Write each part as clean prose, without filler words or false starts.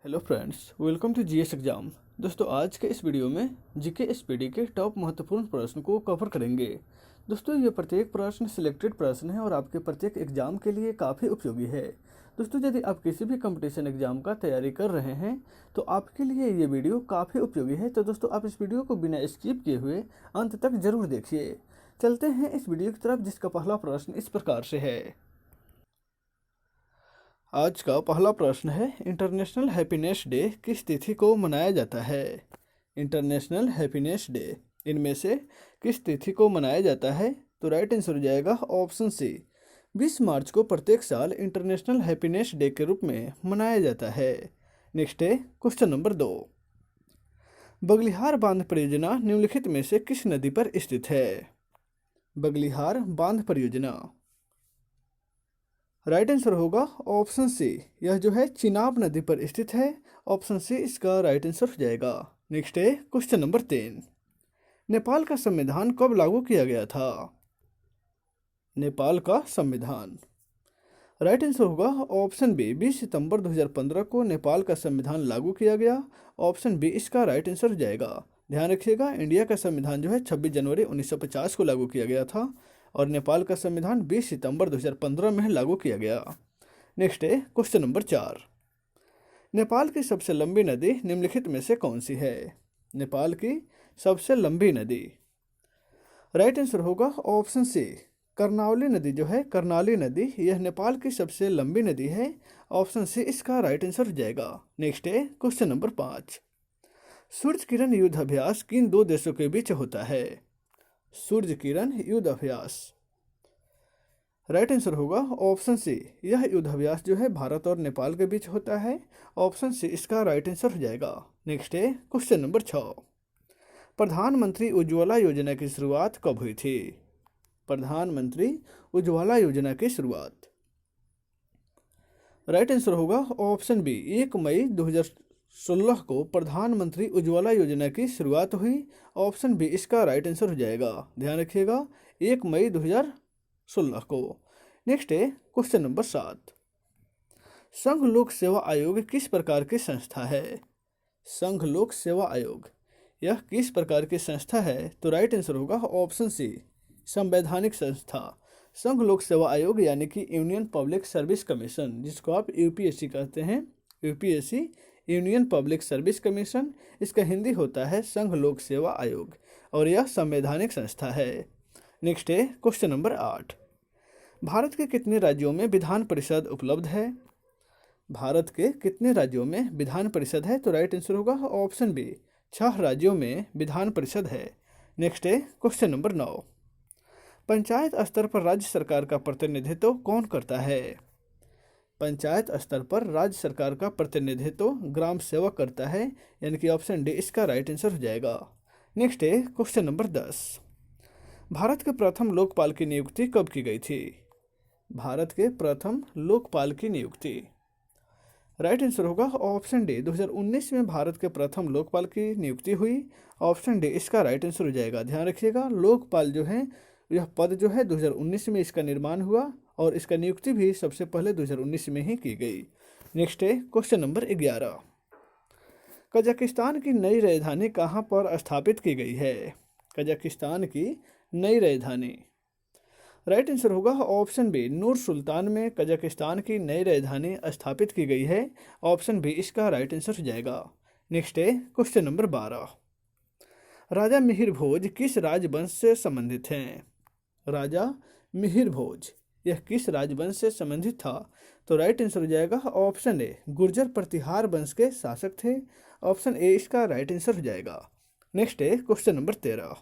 Hello friends, welcome to GS exam. दोस्तों, आज के इस वीडियो में जीके एसपीडी के टॉप महत्वपूर्ण प्रश्न को कवर करेंगे। दोस्तों, ये प्रत्येक प्रश्न सिलेक्टेड प्रश्न है और आपके प्रत्येक एग्जाम के लिए काफ़ी उपयोगी है। दोस्तों, यदि आप किसी भी कंपटीशन एग्जाम का तैयारी कर रहे हैं तो आपके लिए ये वीडियो काफ़ी उपयोगी है। तो दोस्तों, आप इस वीडियो को बिना स्किप किए हुए अंत तक जरूर देखिए। चलते हैं इस वीडियो की तरफ, जिसका पहला प्रश्न इस प्रकार से है। आज का पहला प्रश्न है, इंटरनेशनल हैप्पीनेस डे किस तिथि को मनाया जाता है? इंटरनेशनल हैप्पीनेस डे इनमें से किस तिथि को मनाया जाता है? तो राइट आंसर हो जाएगा ऑप्शन सी, 20 मार्च को प्रत्येक साल इंटरनेशनल हैप्पीनेस डे के रूप में मनाया जाता है। नेक्स्ट है क्वेश्चन नंबर 2। बगलिहार बांध परियोजना निम्नलिखित में से किस नदी पर स्थित है? बगलिहार बांध परियोजना राइट आंसर होगा ऑप्शन सी, यह जो है चिनाब नदी पर स्थित है। ऑप्शन सी इसका राइट आंसर हो जाएगा। नेक्स्ट है क्वेश्चन नंबर 3। नेपाल का संविधान कब लागू किया गया था? नेपाल का संविधान राइट आंसर होगा ऑप्शन बी, 20 सितंबर 2015 को नेपाल का संविधान लागू किया गया। ऑप्शन बी इसका राइट आंसर हो जाएगा। ध्यान रखिएगा, इंडिया का संविधान जो है 26 जनवरी 1950 को लागू किया गया था और नेपाल का संविधान 20 सितंबर 2015 में लागू किया गया। नेक्स्ट है क्वेश्चन नंबर 4। नेपाल की सबसे लंबी नदी निम्नलिखित में से कौन सी है? नेपाल की सबसे लंबी नदी राइट आंसर होगा ऑप्शन सी, कर्णावली नदी जो है, कर्णाली नदी, यह नेपाल की सबसे लंबी नदी है। ऑप्शन सी इसका राइट आंसर हो जाएगा। नेक्स्ट है क्वेश्चन नंबर 5। सूर्य किरण युद्ध अभ्यास किन दो देशों के बीच होता है? सूर्य किरण युद्ध अभ्यास राइट आंसर होगा ऑप्शन सी, यह युद्ध अभ्यास जो है भारत और नेपाल के बीच होता है। ऑप्शन सी इसका राइट आंसर हो जाएगा। नेक्स्ट है क्वेश्चन नंबर 6। प्रधानमंत्री उज्ज्वला योजना की शुरुआत कब हुई थी? प्रधानमंत्री उज्ज्वला योजना की शुरुआत राइट आंसर होगा ऑप्शन बी, 1 मई 2016 को प्रधानमंत्री उज्ज्वला योजना की शुरुआत हुई। ऑप्शन बी इसका राइट आंसर हो जाएगा। ध्यान रखिएगा, 1 मई 2016 को। नेक्स्ट है क्वेश्चन नंबर 7। संघ लोक सेवा आयोग किस प्रकार की संस्था है? संघ लोक सेवा आयोग यह किस प्रकार की संस्था है? तो राइट आंसर होगा ऑप्शन सी, संवैधानिक संस्था। संघ लोक सेवा आयोग यानी कि यूनियन पब्लिक सर्विस कमीशन, जिसको आप यूपीएससी कहते हैं, UPSC union public service commission, इसका हिंदी होता है संघ लोक सेवा आयोग और यह संवैधानिक संस्था है। नेक्स्ट है क्वेश्चन नंबर 8। भारत के कितने राज्यों में विधान परिषद उपलब्ध है? भारत के कितने राज्यों में विधान परिषद है? तो राइट आंसर होगा ऑप्शन बी, 6 राज्यों में विधान परिषद है। नेक्स्ट है क्वेश्चन नंबर 9। पंचायत स्तर पर राज्य सरकार का प्रतिनिधित्व कौन करता है? पंचायत स्तर पर राज्य सरकार का प्रतिनिधित्व ग्राम सेवक करता है, यानी कि ऑप्शन डी इसका राइट आंसर हो जाएगा। नेक्स्ट है क्वेश्चन नंबर 10। भारत के प्रथम लोकपाल की नियुक्ति कब की गई थी? भारत के प्रथम लोकपाल की नियुक्ति राइट आंसर होगा ऑप्शन डी, 2019 में भारत के प्रथम लोकपाल की नियुक्ति हुई। ऑप्शन डी इसका राइट आंसर हो जाएगा। ध्यान रखिएगा, लोकपाल जो है यह पद जो है 2019 में इसका निर्माण हुआ और इसका नियुक्ति भी सबसे पहले 2019 में ही की गई। नेक्स्ट है क्वेश्चन नंबर 11। कजाकिस्तान की नई राजधानी कहाँ पर स्थापित की गई है? कजाकिस्तान की नई राजधानी राइट आंसर होगा ऑप्शन बी, नूर सुल्तान में कजाकिस्तान की नई राजधानी स्थापित की गई है। ऑप्शन बी इसका राइट आंसर हो जाएगा। नेक्स्ट है क्वेश्चन नंबर 12। राजा मिहिर भोज किस राजवंश से संबंधित हैं? राजा मिहिर भोज यह किस राजवंश से संबंधित था? तो राइट आंसर हो जाएगा ऑप्शन ए, गुर्जर प्रतिहार वंश के शासक थे। ऑप्शन ए इसका राइट आंसर हो जाएगा। नेक्स्ट है क्वेश्चन नंबर 13।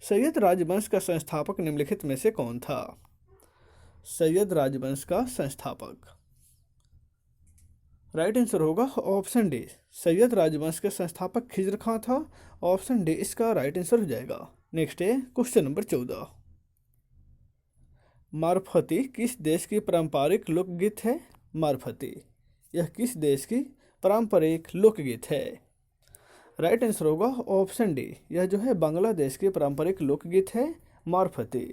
सैयद राजवंश का संस्थापक निम्नलिखित में से कौन था? सैयद राजवंश का संस्थापक राइट आंसर होगा ऑप्शन डी, सैयद राजवंश के संस्थापक खिज्र खां था। ऑप्शन डी इसका राइट आंसर हो जाएगा। नेक्स्ट है क्वेश्चन नंबर 14। मारफती किस देश की पारंपरिक लोकगीत है? मारफती यह किस देश की पारंपरिक लोकगीत है? राइट आंसर होगा ऑप्शन डी, यह जो है बांग्लादेश की पारंपरिक लोकगीत है मारफती।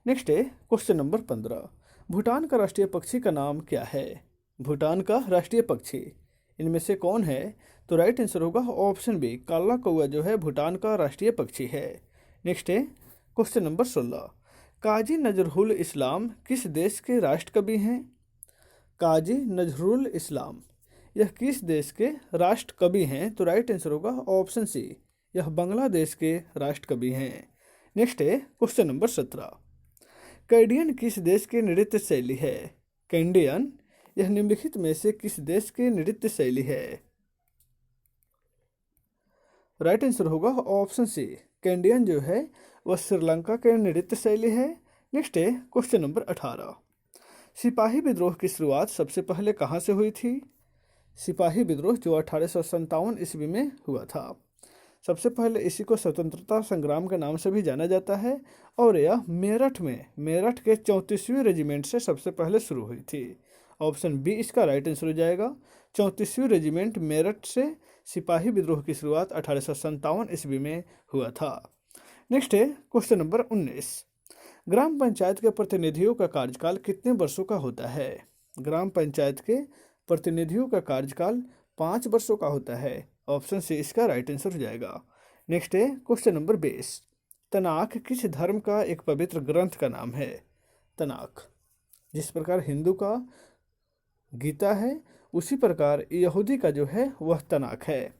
नेक्स्ट है क्वेश्चन नंबर 15। भूटान का राष्ट्रीय पक्षी का नाम क्या है? भूटान का राष्ट्रीय पक्षी इनमें से कौन है? तो राइट आंसर होगा ऑप्शन बी, काला कौआ जो है भूटान का राष्ट्रीय पक्षी है। नेक्स्ट है क्वेश्चन नंबर 16। काजी नजरुल इस्लाम किस देश के राष्ट्र कवि हैं? काजी नजरुल इस्लाम यह किस देश के राष्ट्र कवि हैं? तो राइट आंसर होगा ऑप्शन सी, यह बांग्लादेश के राष्ट्र कवि हैं। नेक्स्ट है क्वेश्चन नंबर 17। कैडियन किस देश की नृत्य शैली है? कैंडियन यह निम्नलिखित में से किस देश की नृत्य शैली है? राइट आंसर होगा ऑप्शन सी, कैंडियन जो है वह श्रीलंका के नृत्य शैली है। नेक्स्ट है क्वेश्चन नंबर 18। सिपाही विद्रोह की शुरुआत सबसे पहले कहाँ से हुई थी? सिपाही विद्रोह जो 1857 ईस्वी में हुआ था। सबसे पहले इसी को स्वतंत्रता संग्राम के नाम से भी जाना जाता है और यह मेरठ के 34वीं रेजिमेंट से सबसे पहले शुरू हुई थी। ऑप्शन बी इसका राइट आंसर हो जाएगा। 34वीं रेजिमेंट मेरठ से सिपाही विद्रोह की शुरुआत 1857 ईस्वी में हुआ था। नेक्स्ट है क्वेश्चन नंबर 19। ग्राम पंचायत के प्रतिनिधियों का कार्यकाल कितने वर्षों का होता है? ग्राम पंचायत के प्रतिनिधियों का कार्यकाल 5 वर्षों का होता है। ऑप्शन सी इसका राइट आंसर हो जाएगा। नेक्स्ट है क्वेश्चन नंबर 20। तनाक किस धर्म का एक पवित्र ग्रंथ का नाम है? तनाक जिस प्रकार हिंदू का गीता है उसी प्रकार यहूदी का जो है वह तनाक है।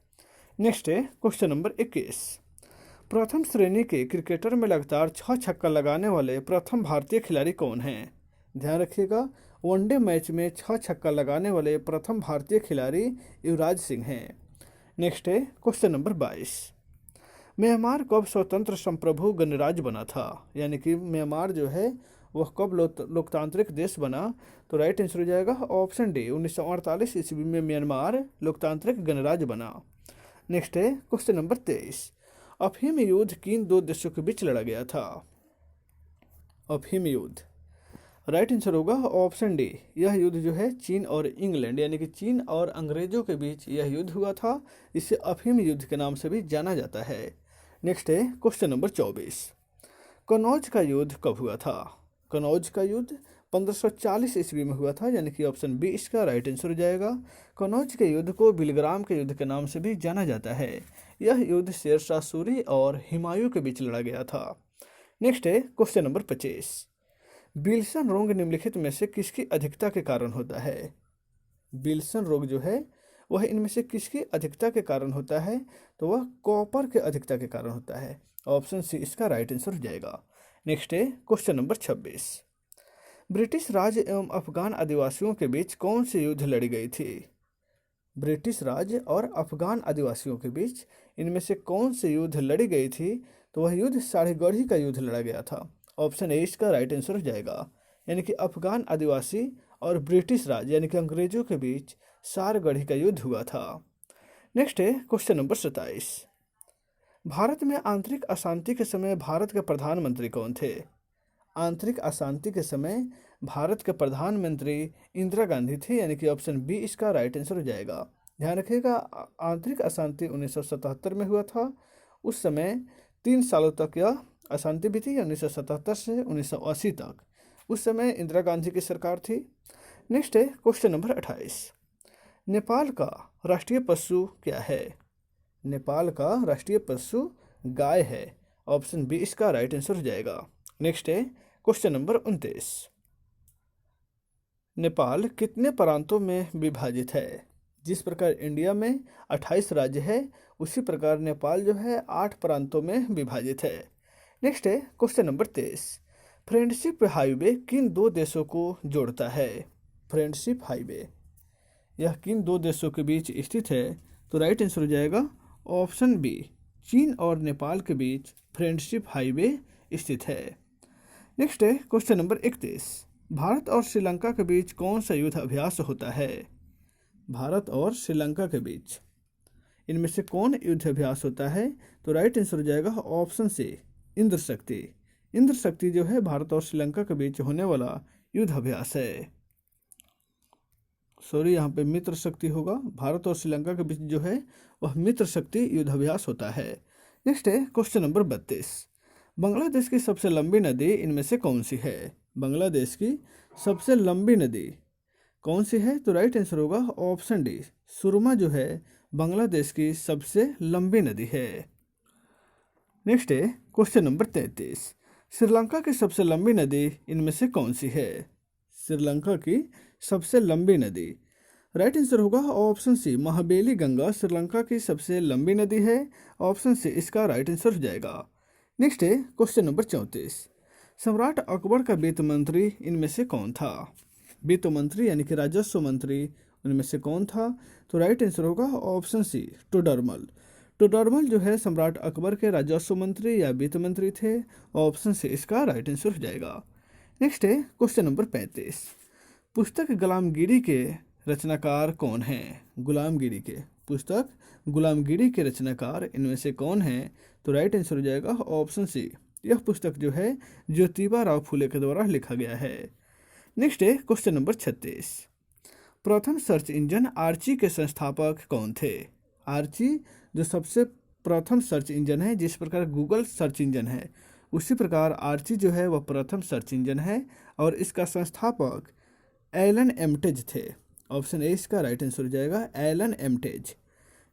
नेक्स्ट है क्वेश्चन नंबर 21। प्रथम श्रेणी के क्रिकेटर में लगातार 6 छक्का लगाने वाले प्रथम भारतीय खिलाड़ी कौन हैं? ध्यान रखिएगा, वनडे मैच में 6 छक्का लगाने वाले प्रथम भारतीय खिलाड़ी युवराज सिंह हैं। नेक्स्ट है क्वेश्चन नंबर 22। म्यांमार कब स्वतंत्र संप्रभु गणराज्य बना था? यानी कि म्यांमार जो है वह कब लोकतांत्रिक देश बना? तो राइट आंसर हो जाएगा ऑप्शन डी, 1948 ईस्वी में म्यांमार लोकतांत्रिक गणराज्य बना। नेक्स्ट है क्वेश्चन नंबर 23। अफीम युद्ध किन 2 देशों के बीच लड़ा गया था? अफीम युद्ध राइट आंसर होगा ऑप्शन डी, यह युद्ध जो है चीन और इंग्लैंड यानी कि चीन और अंग्रेजों के बीच यह युद्ध हुआ था। इसे अफीम युद्ध के नाम से भी जाना जाता है। नेक्स्ट है क्वेश्चन नंबर 24। कनौज का युद्ध कब हुआ था? कनौज का युद्ध 1540 ईस्वी में हुआ था, यानी कि ऑप्शन बी इसका राइट आंसर हो जाएगा। कनौज के युद्ध को बिलग्राम के युद्ध के नाम से भी जाना जाता है। यह युद्ध शेरशाह सूरी और हुमायूं के बीच लड़ा गया था। नेक्स्ट है क्वेश्चन नंबर 25। विल्सन रोग निम्नलिखित में से किसकी अधिकता के कारण होता है? विल्सन रोग जो है वह इनमें से किसकी अधिकता के कारण होता है? तो वह कॉपर के अधिकता के कारण होता है। ऑप्शन सी इसका राइट आंसर हो जाएगा। नेक्स्ट है क्वेश्चन नंबर 26। ब्रिटिश राज एवं अफगान आदिवासियों के बीच कौन सी युद्ध लड़ी गई थी? ब्रिटिश राज और अफगान आदिवासियों के बीच इनमें से कौन सी युद्ध लड़ी गई थी? तो वह युद्ध साढ़ेगढ़ी का युद्ध लड़ा गया था। ऑप्शन ए इसका राइट आंसर हो जाएगा। यानी कि अफगान आदिवासी और ब्रिटिश राज यानी कि अंग्रेजों के बीच सारगढ़ी का युद्ध हुआ था। नेक्स्ट है क्वेश्चन नंबर 27। भारत में आंतरिक अशांति के समय भारत के प्रधानमंत्री कौन थे? आंतरिक अशांति के समय भारत के प्रधानमंत्री इंदिरा गांधी थे, यानी कि ऑप्शन बी इसका राइट आंसर हो जाएगा। ध्यान रखिएगा, आंतरिक अशांति 1977 में हुआ था। उस समय 3 सालों तक यह अशांति भी थी, 1977 से 1980 तक। उस समय इंदिरा गांधी की सरकार थी। नेक्स्ट है क्वेश्चन नंबर 28। नेपाल का राष्ट्रीय पशु क्या है? नेपाल का राष्ट्रीय पशु गाय है। ऑप्शन बी इसका राइट आंसर हो जाएगा। नेक्स्ट है क्वेश्चन नंबर 29। नेपाल कितने प्रांतों में विभाजित है? जिस प्रकार इंडिया में 28 राज्य है उसी प्रकार नेपाल जो है 8 प्रांतों में विभाजित है। नेक्स्ट है क्वेश्चन नंबर 23। फ्रेंडशिप हाईवे किन 2 देशों को जोड़ता है? फ्रेंडशिप हाईवे यह किन 2 देशों के बीच स्थित है? तो राइट आंसर हो जाएगा ऑप्शन बी, चीन और नेपाल के बीच फ्रेंडशिप हाईवे स्थित है। नेक्स्ट है क्वेश्चन नंबर 31। भारत और श्रीलंका के बीच कौन सा युद्ध अभ्यास होता है? भारत और श्रीलंका के बीच इनमें से कौन युद्ध अभ्यास होता है? तो राइट आंसर हो जाएगा ऑप्शन सी, इंद्र शक्ति। इंद्र शक्ति जो है भारत और श्रीलंका के बीच होने वाला युद्ध अभ्यास है। सॉरी, यहाँ पे मित्र शक्ति होगा। भारत और श्रीलंका के बीच जो है वह मित्र शक्ति युद्धाभ्यास होता है। नेक्स्ट है क्वेश्चन नंबर 32। बांग्लादेश की सबसे लंबी नदी इनमें से कौन सी है? बांग्लादेश की सबसे लंबी नदी कौन सी है? तो राइट आंसर होगा ऑप्शन डी, सुरमा जो है बांग्लादेश की सबसे लंबी नदी है। नेक्स्ट है क्वेश्चन नंबर 33, श्रीलंका की सबसे लंबी नदी इनमें से कौन सी है? श्रीलंका की सबसे लंबी नदी, राइट आंसर होगा ऑप्शन सी, महाबेली गंगा श्रीलंका की सबसे लंबी नदी है। ऑप्शन सी इसका राइट आंसर हो जाएगा। नेक्स्ट है क्वेश्चन नंबर 34, सम्राट अकबर का वित्त मंत्री इनमें से कौन था? वित्त मंत्री यानी कि राजस्व मंत्री उनमें से कौन था? तो राइट आंसर होगा ऑप्शन सी, टोडरमल। टोडरमल जो है सम्राट अकबर के राजस्व मंत्री या वित्त मंत्री थे। ऑप्शन सी इसका राइट आंसर हो जाएगा। नेक्स्ट है क्वेश्चन नंबर 35, पुस्तक गुलामगिरी के रचनाकार कौन हैं? गुलामगिरी के पुस्तक गुलामगिरी के रचनाकार इनमें से कौन हैं? तो राइट आंसर हो जाएगा ऑप्शन सी, यह पुस्तक जो है ज्योतिबा राव फुले के द्वारा लिखा गया है। नेक्स्ट है क्वेश्चन नंबर 36, प्रथम सर्च इंजन आर्ची के संस्थापक कौन थे? आर्ची जो सबसे प्रथम सर्च इंजन है, जिस प्रकार गूगल सर्च इंजन है उसी प्रकार आर्ची जो है वह प्रथम सर्च इंजन है और इसका संस्थापक एलन एमटेज थे। ऑप्शन ए इसका राइट आंसर हो जाएगा, एलन एमटेज।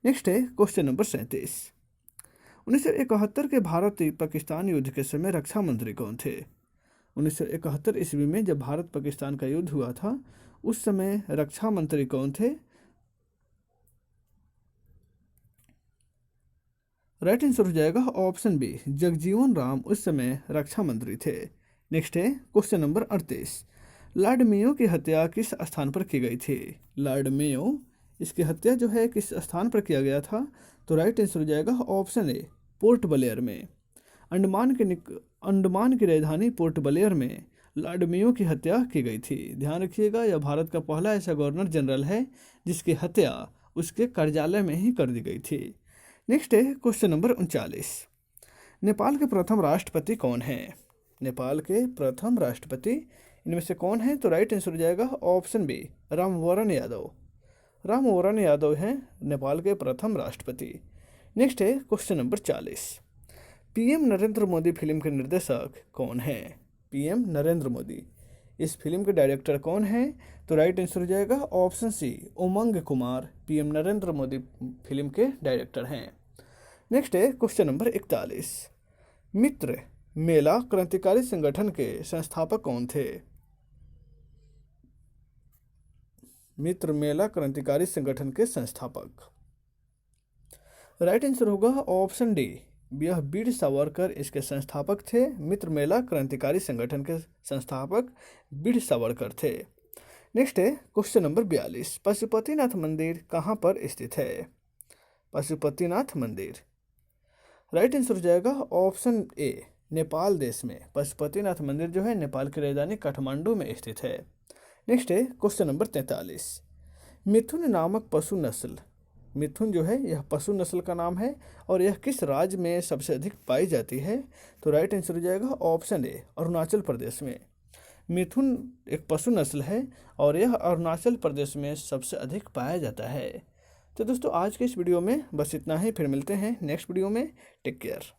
नेक्स्ट है क्वेश्चन नंबर 37, 1971 के भारत पाकिस्तान युद्ध के समय रक्षा मंत्री कौन थे? 1971 ईस्वी में जब भारत पाकिस्तान का युद्ध हुआ था उस समय रक्षा मंत्री कौन थे? राइट आंसर हो जाएगा ऑप्शन बी, जगजीवन राम उस समय रक्षा मंत्री थे। नेक्स्ट है क्वेश्चन नंबर 38, लॉर्ड मेयो की हत्या किस स्थान पर की गई थी? लॉर्ड मेयो इसकी हत्या जो है किस स्थान पर किया गया था? तो राइट आंसर हो जाएगा ऑप्शन ए, पोर्ट ब्लेयर में। अंडमान की राजधानी पोर्ट ब्लेयर में लॉर्ड मेयो की हत्या की गई थी। ध्यान रखिएगा, यह भारत का पहला ऐसा गवर्नर जनरल है जिसकी हत्या उसके कार्यालय में ही कर दी गई थी। नेक्स्ट है क्वेश्चन नंबर 39, नेपाल के प्रथम राष्ट्रपति कौन हैं? नेपाल के प्रथम राष्ट्रपति इनमें से कौन है? तो राइट आंसर हो जाएगा ऑप्शन बी, रामवरण यादव। रामवरण यादव हैं नेपाल के प्रथम राष्ट्रपति। नेक्स्ट है question number 40, PM Narendra Modi film के निर्देशक कौन हैं? पीएम नरेंद्र मोदी इस फिल्म के डायरेक्टर कौन हैं? तो राइट आंसर हो जाएगा ऑप्शन सी, उमंग कुमार पीएम नरेंद्र मोदी फिल्म के डायरेक्टर हैं। नेक्स्ट है क्वेश्चन नंबर 41, मित्र मेला क्रांतिकारी संगठन के संस्थापक कौन थे? मित्र मेला क्रांतिकारी संगठन के संस्थापक, राइट आंसर होगा ऑप्शन डी, यह वीर सावरकर इसके संस्थापक थे। मित्र मेला क्रांतिकारी संगठन के संस्थापक वीर सावरकर थे। नेक्स्ट है क्वेश्चन नंबर 42, पशुपतिनाथ मंदिर कहाँ पर स्थित है? पशुपतिनाथ मंदिर, राइट आंसर हो जाएगा ऑप्शन ए, नेपाल देश में पशुपतिनाथ मंदिर जो है नेपाल की राजधानी काठमांडू में स्थित है। नेक्स्ट है क्वेश्चन नंबर 43, मिथुन नामक पशु नस्ल, मिथुन जो है यह पशु नस्ल का नाम है और यह किस राज्य में सबसे अधिक पाई जाती है? तो राइट आंसर हो जाएगा ऑप्शन ए, अरुणाचल प्रदेश में। मिथुन एक पशु नस्ल है और यह अरुणाचल प्रदेश में सबसे अधिक पाया जाता है। तो दोस्तों आज के इस वीडियो में बस इतना ही, फिर मिलते हैं नेक्स्ट वीडियो में। Take care.